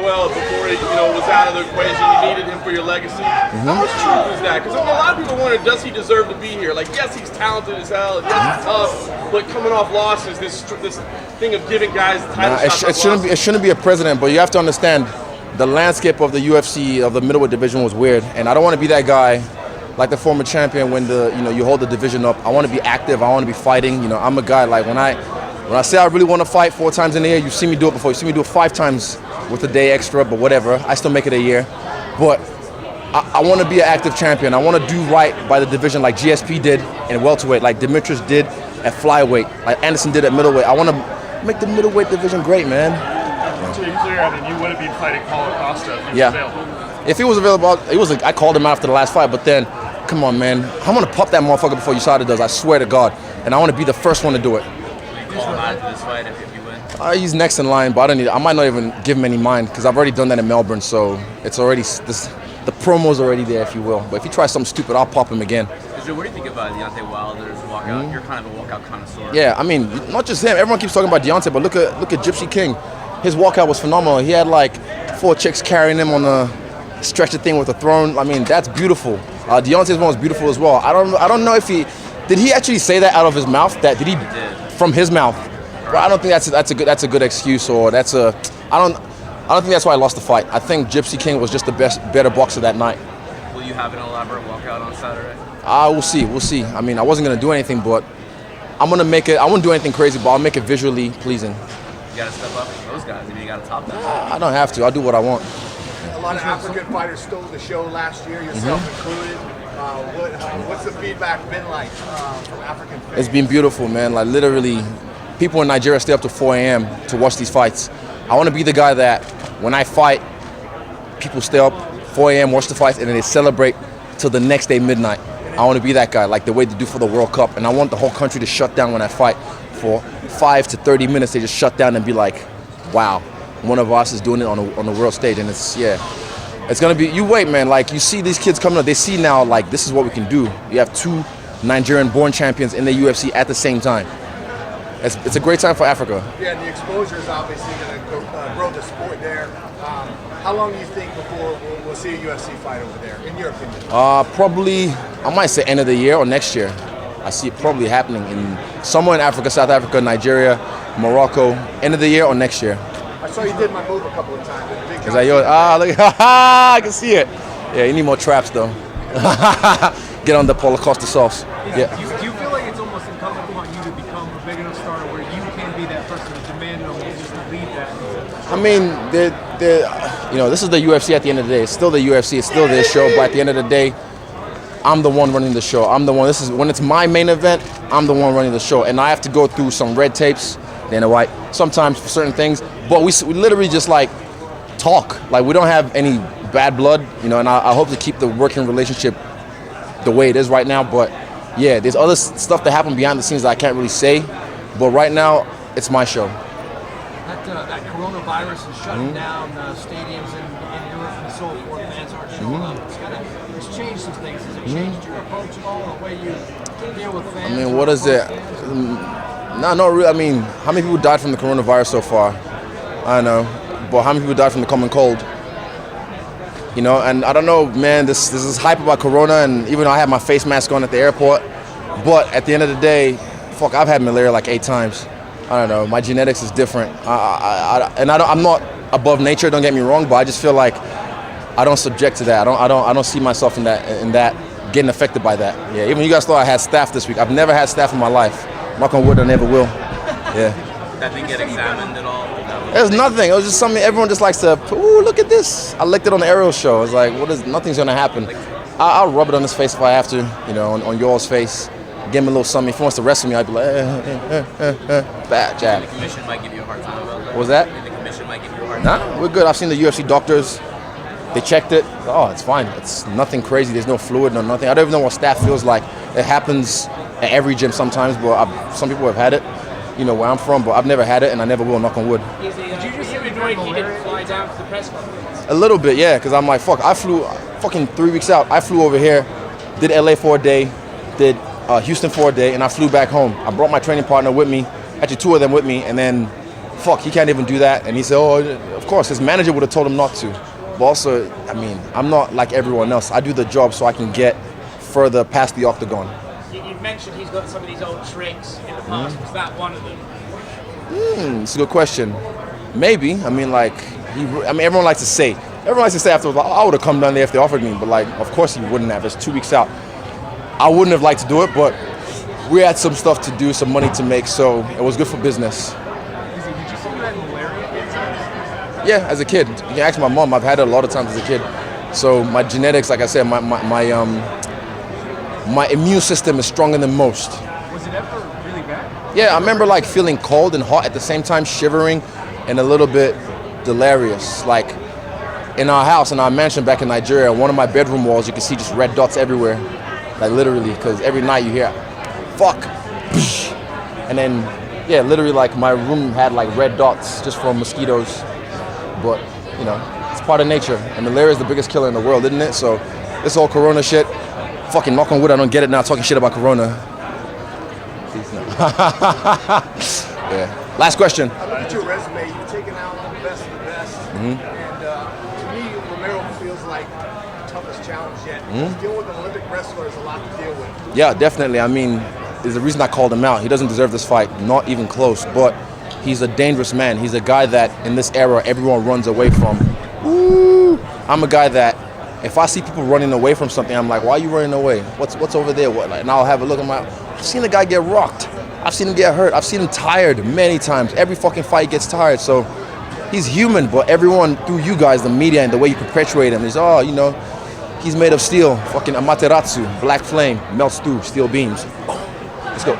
Yoel before he, was out of the equation. You needed him for your legacy. How much truth is that? Because a lot of people wonder, does he deserve to be here? Like, yes, he's talented as hell, and yes, he's tough, but coming off losses, this thing of giving guys title shots. It shouldn't be a precedent, but you have to understand the landscape of the UFC, of the middleweight division was weird, and I don't want to be that guy like the former champion when you hold the division up. I want to be active. I want to be fighting. I'm a guy like when I say I really want to fight 4 times in a year, you see me do it before. You see me do it 5 times with a day extra, but whatever. I still make it a year. But I want to be an active champion. I want to do right by the division like GSP did in welterweight, like Demetrius did at flyweight, like Anderson did at middleweight. I want to make the middleweight division great, man. To be clear, you wouldn't be fighting Paulo Costa if he was available. If he was available, I called him after the last fight, but then, come on, man. I'm going to pop that motherfucker before USADA does, I swear to God. And I want to be the first one to do it. Call him out to this fight if you win? He's next in line, but I might not even give him any mind because I've already done that in Melbourne, so it's already, the promo's already there, if you will. But if he tries something stupid, I'll pop him again. What do you think about Deontay Wilder's walkout? You're kind of a walkout connoisseur. Yeah, I mean, not just him. Everyone keeps talking about Deontay, but look at Gypsy King. His walkout was phenomenal. He had like 4 chicks carrying him on a stretcher thing with a throne. I mean, that's beautiful. Deontay's one was beautiful as well. I don't know if did he actually say that out of his mouth? Did he from his mouth? Well, I don't think that's a good excuse, or I don't think that's why I lost the fight. I think Gypsy King was just the better boxer that night. Will you have an elaborate walkout on Saturday? We'll see. I mean, I wasn't gonna do anything, but I'm gonna make it. I won't do anything crazy, but I'll make it visually pleasing. You gotta step up with those guys. You gotta top that. I don't have to. I'll do what I want. A lot of African fighters stole the show last year, yourself included. What's the feedback been like from African fans? It's been beautiful, man. Like literally, people in Nigeria stay up to 4 a.m. to watch these fights. I want to be the guy that when I fight, people stay up 4 a.m. watch the fights and then they celebrate till the next day midnight. I want to be that guy, like the way they do for the World Cup. And I want the whole country to shut down when I fight. For 5 to 30 minutes, they just shut down and be like, wow, one of us is doing it on the world stage. And it's gonna be, you wait, man. Like you see these kids coming up, they see now like this is what we can do. You have 2 Nigerian-born champions in the UFC at the same time. It's a great time for Africa. Yeah, and the exposure is obviously going to grow the sport there. How long do you think before we'll see a UFC fight over there, in your opinion? Probably, I might say end of the year or next year. I see it probably happening in somewhere in Africa, South Africa, Nigeria, Morocco, end of the year or next year. I saw you did my move a couple of times. Is that yours? Look, I can see it. Yeah, you need more traps though. Get on the Paulo Costa sauce. Yeah. Do you feel like it's almost incumbent upon you to become a big enough star where you can be that person to demand it and just to lead that? I mean, this is the UFC at the end of the day. It's still the UFC. It's still their show. But at the end of the day, I'm the one running the show. I'm the one. This is when it's my main event. I'm the one running the show, and I have to go through some red tapes. Dana White. Sometimes for certain things, but we literally just like talk. Like we don't have any bad blood, and I hope to keep the working relationship the way it is right now. But yeah, there's other stuff that happen behind the scenes that I can't really say. But right now, it's my show. That coronavirus is shutting down stadiums in Europe and so forth. Fans aren't showing up. It's changed some things. Has it changed your approach at all, the way you deal with fans? I mean, what is it? No, not really. I mean, how many people died from the coronavirus so far? I don't know. But how many people died from the common cold? And I don't know, man, this is hype about corona, and even though I had my face mask on at the airport, but at the end of the day, I've had malaria like 8 times. I don't know, my genetics is different. I'm not above nature, don't get me wrong, but I just feel like I don't subject to that. I don't see myself in that getting affected by that. Yeah, even you guys thought I had staph this week. I've never had staph in my life. Knock on wood, I never will. Yeah. That didn't get examined at all? There's nothing. It was just something everyone just likes to, ooh, look at this. I licked it on the aerial show. It's like, nothing's gonna happen. I'll rub it on his face if I have to, on Yoel's face. Give him a little something. If he wants to wrestle me, I'd be like, bad jab. The commission might give you a hard time about that. What was that? The commission might give you a hard time. Nah, we're good. I've seen the UFC doctors. They checked it. Oh, it's fine. It's nothing crazy. There's no fluid, no nothing. I don't even know what staph feels like. It happens at every gym sometimes, but some people have had it, where I'm from, but I've never had it, and I never will, knock on wood. Did you just say he didn't fly down to the press conference? A little bit, yeah, because I'm like, I flew fucking 3 weeks out. I flew over here, did LA for a day, did Houston for a day, and I flew back home. I brought my training partner with me, actually 2 of them with me, and then fuck, he can't even do that. And he said, oh, of course, his manager would have told him not to. But also, I mean, I'm not like everyone else. I do the job so I can get further past the octagon. You've mentioned he's got some of these old tricks in the past. Was that one of them? It's a good question. Maybe. I mean, like, everyone likes to say. Everyone likes to say afterwards, I would have come down there if they offered me. But, like, of course he wouldn't have. It's 2 weeks out. I wouldn't have liked to do it, but we had some stuff to do, some money to make, so it was good for business. Did you say you had malaria? Yeah, as a kid. You can ask my mom. I've had it a lot of times as a kid. So my genetics, like I said, my immune system is stronger than most. Was it ever really bad? Yeah, I remember like feeling cold and hot at the same time, shivering and a little bit delirious. Like in our house, in our mansion back in Nigeria, one of my bedroom walls, you can see just red dots everywhere. Like literally, because every night you hear, fuck. And then, yeah, literally like my room had like red dots just from mosquitoes. But, you know, it's part of nature. And malaria is the biggest killer in the world, isn't it? So this whole corona shit, fucking knock on wood, I don't get it now talking shit about corona. Yeah. Last question. I look at your resume. You've taken out the best of the best. And to me, Romero feels like the toughest challenge yet. Dealing with an Olympic wrestler is a lot to deal with. Yeah, definitely. I mean, there's a reason I called him out. He doesn't deserve this fight, not even close. But he's a dangerous man. He's a guy that, in this era, everyone runs away from. Woo! I'm a guy that, if I see people running away from something, I'm like, why are you running away? What's over there? What? Like, and I'll have a look at I've seen a guy get rocked. I've seen him get hurt. I've seen him tired many times. Every fucking fight gets tired. So he's human, but everyone, through you guys, the media and the way you perpetuate him, is, oh, you know, he's made of steel. Fucking Amaterasu, black flame, melts through steel beams. Let's go.